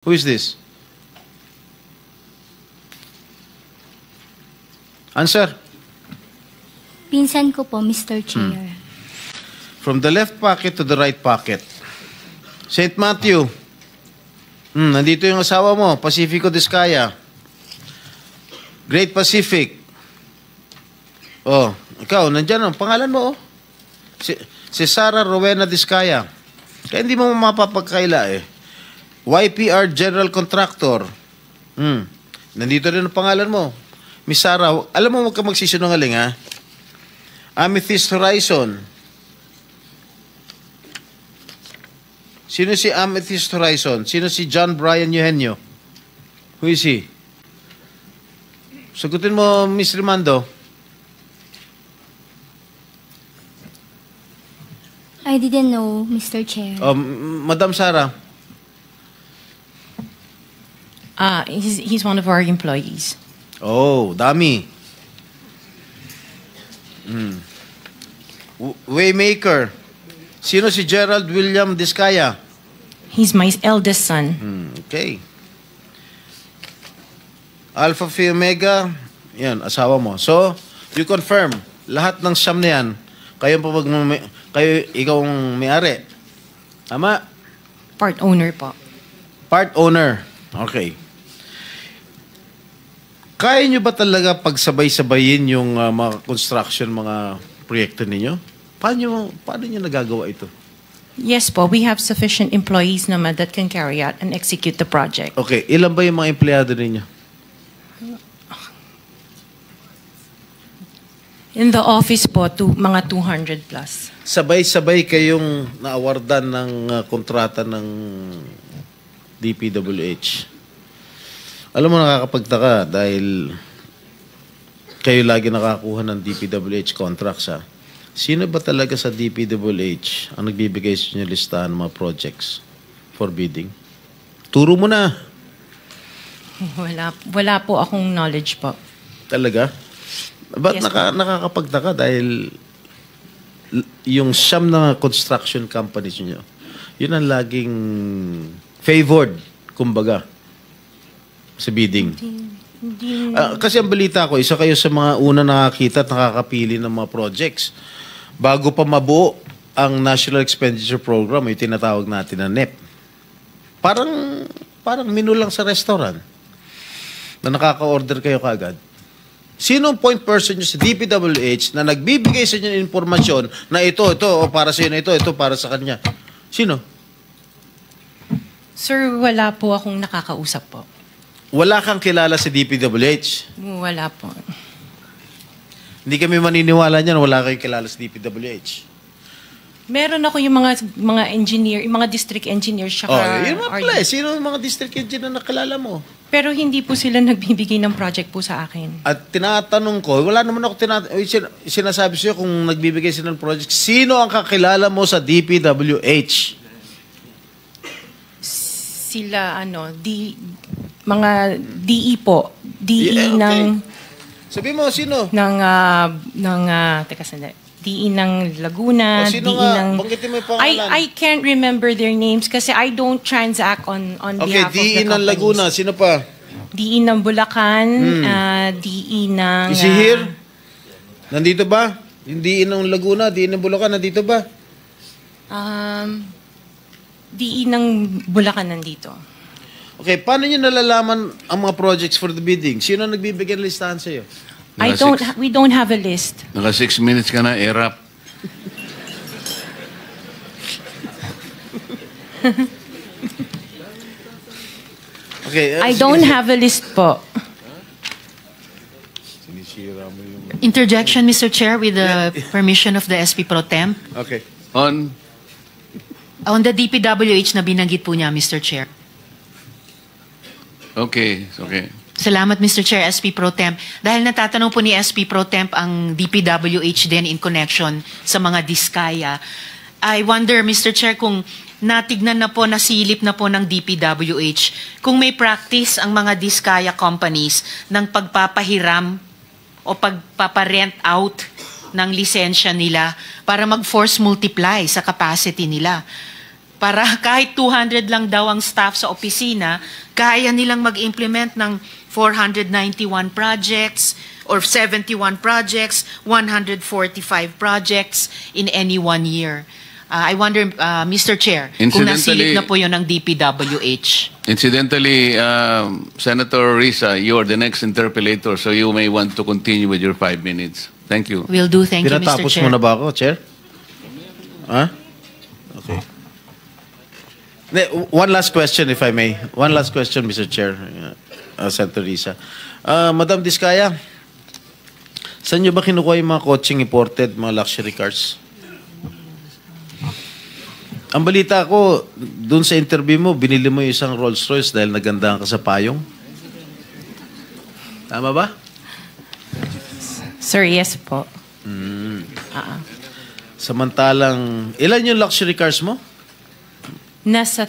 Who is this? Answer. Pinsan ko po, Mr. Chair. From the left pocket to the right pocket. St. Matthew. Nandito yung asawa mo, Pacifico Discaya. Great Pacific. Oh, ikaw, nandyan ang pangalan mo, oh. Si Sarah Rowena Discaya. Kaya hindi mo mapapagkaila, eh. YPR General Contractor. Nandito rin ang pangalan mo. Miss Sarah, alam mo, huwag ka magsisinungaling, ha? Amethyst Horizon. Sino si Amethyst Horizon? Sino si John Brian Eugenio? Who is he? Sagutin mo, Miss Rimando. I didn't know, Mr. Chair. Madam Sarah. He's one of our employees. Oh, dami. Waymaker. Sino si Gerald William Discaya? He's my eldest son. Okay. Alpha Phi Omega, yan, asawa mo. So, you confirm, lahat ng siyam na yan, ikaw ang may-ari. Tama? Part owner po. Part owner. Okay. Kaya nyo ba talaga pagsabay-sabayin yung mga construction, mga proyekto ninyo? Paano nyo nagagawa ito? Yes po, we have sufficient employees naman that can carry out and execute the project. Okay, ilan ba yung mga empleyado ninyo? In the office po, mga 200 plus. Sabay-sabay kayong naawardan ng kontrata ng DPWH. Alam mo, nakakapagtaka dahil kayo lagi nakakuha ng DPWH contracts, ha? Sino ba talaga sa DPWH ang nagbibigay sa inyo listahan ng mga projects for bidding? Turo mo na. Wala po akong knowledge po. Talaga? Ba't Yes, nakakapagtaka dahil yung siyam na construction companies nyo, yun ang laging favored, kumbaga, sa bidding. Kasi ang balita ko, isa kayo sa mga una nakakita at nakakapili ng mga projects. Bago pa mabuo ang National Expenditure Program, yung tinatawag natin na NEP. Parang menu lang sa restaurant na nakaka-order kayo kaagad. Sino ang point person nyo sa DPWH na nagbibigay sa inyo ng informasyon na ito, para sa inyo, ito para sa kanya? Sino? Sir, wala po akong nakakausap po. Wala kang kilala sa DPWH? Wala po. Hindi kami maniniwala niyan, wala kayong kilala sa DPWH. Meron ako yung mga engineer, yung mga district engineers siya. Yun mga pala. Sino yung mga district engineer na nakilala mo? Pero hindi po sila nagbibigay ng project po sa akin. At tinatanong ko, wala naman ako sinasabi sa'yo kung nagbibigay sila ng project. Sino ang kakilala mo sa DPWH? Sila, mga DE po. DE ng... Sabi mo, sino? Teka sandali. DE ng Laguna, sino DE nga? ng... Banggitin mo yung pangalan. I can't remember their names kasi I don't transact on behalf of the DE ng companies. Laguna, sino pa? DE ng Bulacan, DE ng... Is he here? Nandito ba? Yung DE ng Laguna, DE ng Bulacan, nandito ba? DE ng Bulacan nandito. Okay, paano nyo nalalaman ang mga projects for the bidding? Sino ang nagbibigay ng listahan sa'yo? We don't have a list. Naka 6 minutes ka na, erap. Okay. I don't have a list po. Interjection, Mr. Chair, with the permission of the SP Pro Temp. Okay. On On the DPWH na binanggit po niya, Mr. Chair. okay. Salamat, Mr. Chair, SP Pro Temp. Dahil natatanong po ni SP Pro Temp ang DPWH din in connection sa mga diskaya. I wonder, Mr. Chair, kung natignan na po, nasilip na po ng DPWH, kung may practice ang mga diskaya companies ng pagpapahiram o pagpaparent out ng lisensya nila para mag-force multiply sa capacity nila. para kahit 200 lang daw ang staff sa opisina, kaya nilang mag-implement ng 491 projects or 71 projects, 145 projects in any 1 year. I wonder, Mr. Chair, kung nasilip na po yun ng DPWH. Incidentally, Senator Risa, you are the next interpellator, so you may want to continue with your 5 minutes. Thank you. Will do. Thank you, Mr. Pinatapos Chair. mo na ba ako, Chair? Ha? Okay. One last question, if I may. One last question, Mr. Chair, Senator Risa. Madam Diskaya, saan nyo ba kinukuha yung mga coaching imported, mga luxury cars? Ang balita ko, dun sa interview mo, binili mo yung isang Rolls Royce dahil nagandahan ka sa payong. Tama ba? Sir, yes po. Samantalang, ilan yung luxury cars mo? Nasa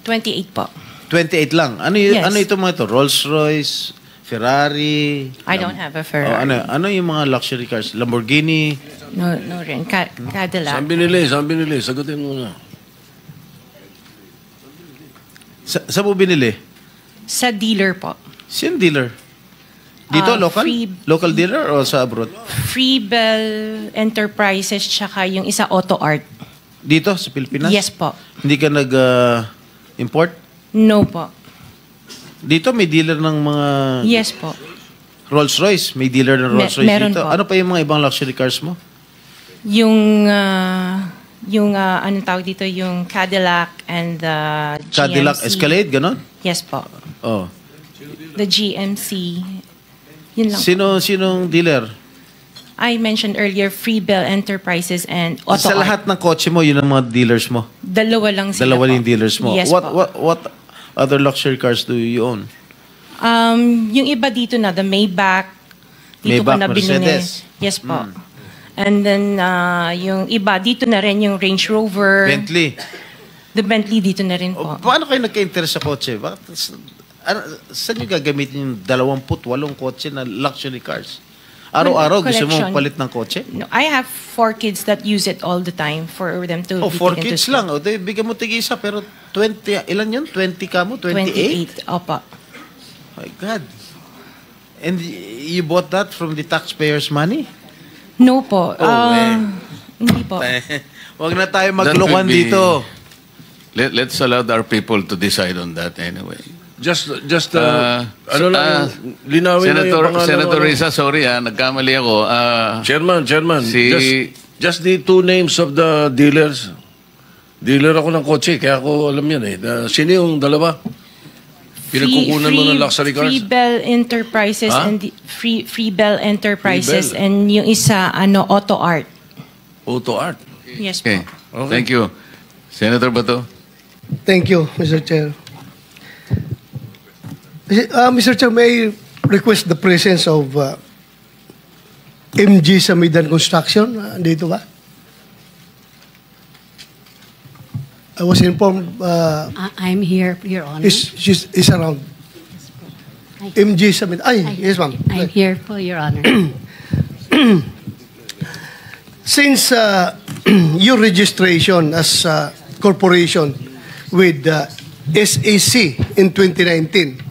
28 po. 28 lang. Yes. Ano ito mga ito? Rolls Royce, Ferrari? I don't have a Ferrari. Ano yung mga luxury cars? Lamborghini? No rin. Cadillac. Saan binili? Sagutin mo na. Saan mo binili? Sa dealer po. Sino dealer? Dito, local? Local dealer o sa abroad? Freebell Enterprises tsaka yung isa Auto Art. Dito, sa Pilipinas? Yes po. Hindi ka nag-import? No po. Dito may dealer ng mga Yes po. Rolls Royce. May dealer ng Rolls Royce meron dito. po. Ano pa yung mga ibang luxury cars mo? Yung anong tawag dito, yung Cadillac and the GMC. Cadillac Escalade, ganon? Yes po. Oh. The GMC. Yun lang. Sinong dealer? I mentioned earlier Freebell Enterprises and Auto Sa Art. lahat ng kotse mo, yun ang mga dealers mo? Dalawa lang sila Dalawa po. yung dealers mo? Yes po. What other luxury cars do you own? Yung iba dito na, the Maybach. Dito Maybach, ko na binili. Mercedes. Yes po. And then, yung iba, dito na rin yung Range Rover. Bentley. The Bentley dito na rin O, po. paano kayo nagka-interest sa kotse? Saan nyo gagamitin yung 28 kotse na luxury cars? Araw-araw gusto mo Collection. palit ng kotse? No, I have 4 kids that use it all the time for them to Oh, be 4 taken to kids school. lang. O, bigyan mo tig-isa, pero 20, ilan yun? 20 ka mo? 28? 28. Opo. My God. And you bought that from the taxpayers' money? No po. eh. Hindi po. Huwag na tayo That maglukan would be- dito. Let's allow our people to decide on that anyway. Just linawin na yung pangalan. Senator Risa, sorry nagkamali ako. Chairman, Si- just the 2 names of the dealers. Dealer ako ng kotse, kaya ako alam yan eh. Sino yung dalawa? Pinagkukunan mo ng luxury cars? Freebell Enterprises Ha? and Freebell Enterprises Freebell. and yung isa Auto Art. Auto Art. Yes po. Okay. Thank you. Senator Bato. Thank you, Mr. Chair. Mr. Chair, may I request the presence of MG Samidan Construction? Dito ba? I was informed I'm here, Your Honor. is around. MG Samidan. Ay, yes, ma'am. I'm here po, Your Honor. Since your registration as a corporation with SAC in 2019,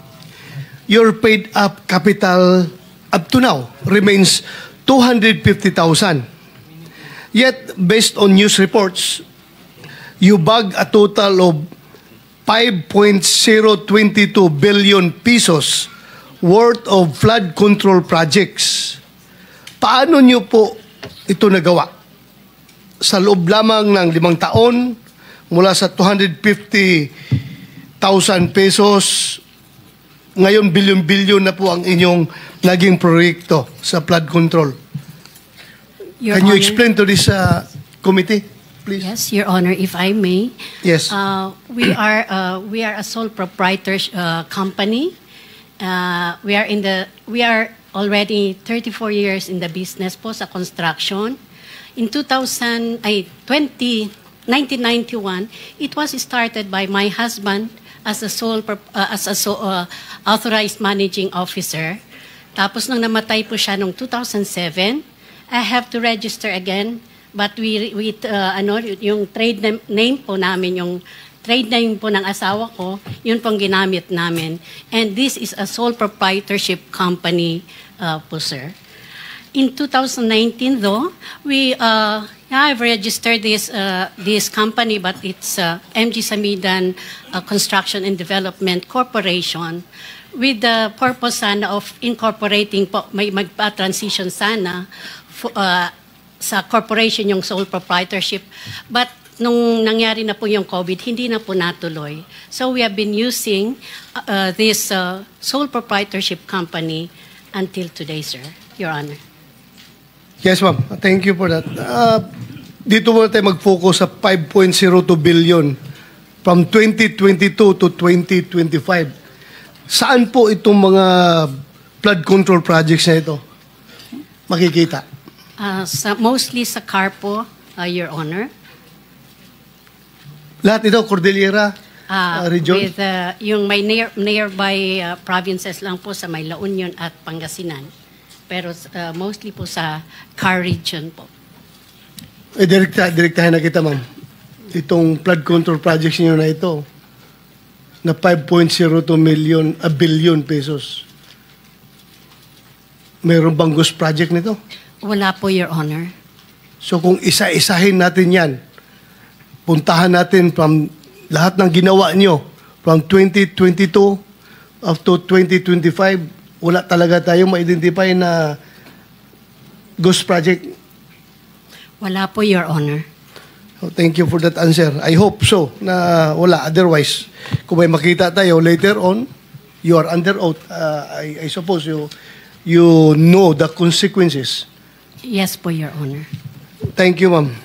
your paid up capital up to now remains 250,000. Yet, based on news reports, you bag a total of 5.022 billion pesos worth of flood control projects. Paano nyo po ito nagawa? Sa loob lamang ng 5 taon, mula sa 250,000 pesos, ngayon bilyon-bilyon na po ang inyong naging proyekto sa flood control. Your Can you Honor- explain to this committee, please? Yes, Your Honor, if I may. Yes. We are a sole proprietor company. We are already 34 years in the business po sa construction. In 1991, it was started by my husband as a authorized managing officer. Tapos nung namatay po siya noong 2007, I have to register again But yung name po namin, yung trade name po ng asawa ko, yun pong ginamit namin. And this is a sole proprietorship company po, sir. In 2019, though, I've registered this company, but it's MG Samidan Construction and Development Corporation with the purpose sana of incorporating po, may magpa-transition sana sa corporation yung sole proprietorship. But nung nangyari na po yung COVID, hindi na po natuloy. So we have been using this sole proprietorship company until today, sir, Your Honor. Yes, ma'am. Thank you for that. Dito muna tayo mag-focus sa 5.02 billion from 2022 to 2025. Saan po itong mga flood control projects na ito makikita? Mostly sa CAR po, Your Honor. Lahat ito, Cordillera region? With yung may nearby provinces lang po sa may La Union at Pangasinan. Pero mostly po sa CAR region po. Direktahin na kita, ma'am. Itong flood control projects niyo na ito, na 5.02 billion pesos. Mayroon bang ghost project nito? Wala po, Your Honor. So kung isa-isahin natin yan, puntahan natin from lahat ng ginawa nyo, from 2022 up to 2025, wala talaga tayong ma-identify na ghost project. Wala po, Your Honor. So, thank you for that answer. I hope so na wala. Otherwise, kung may makita tayo later on, you are under oath. I suppose you know the consequences. Yes po, Your Honor. Thank you, ma'am.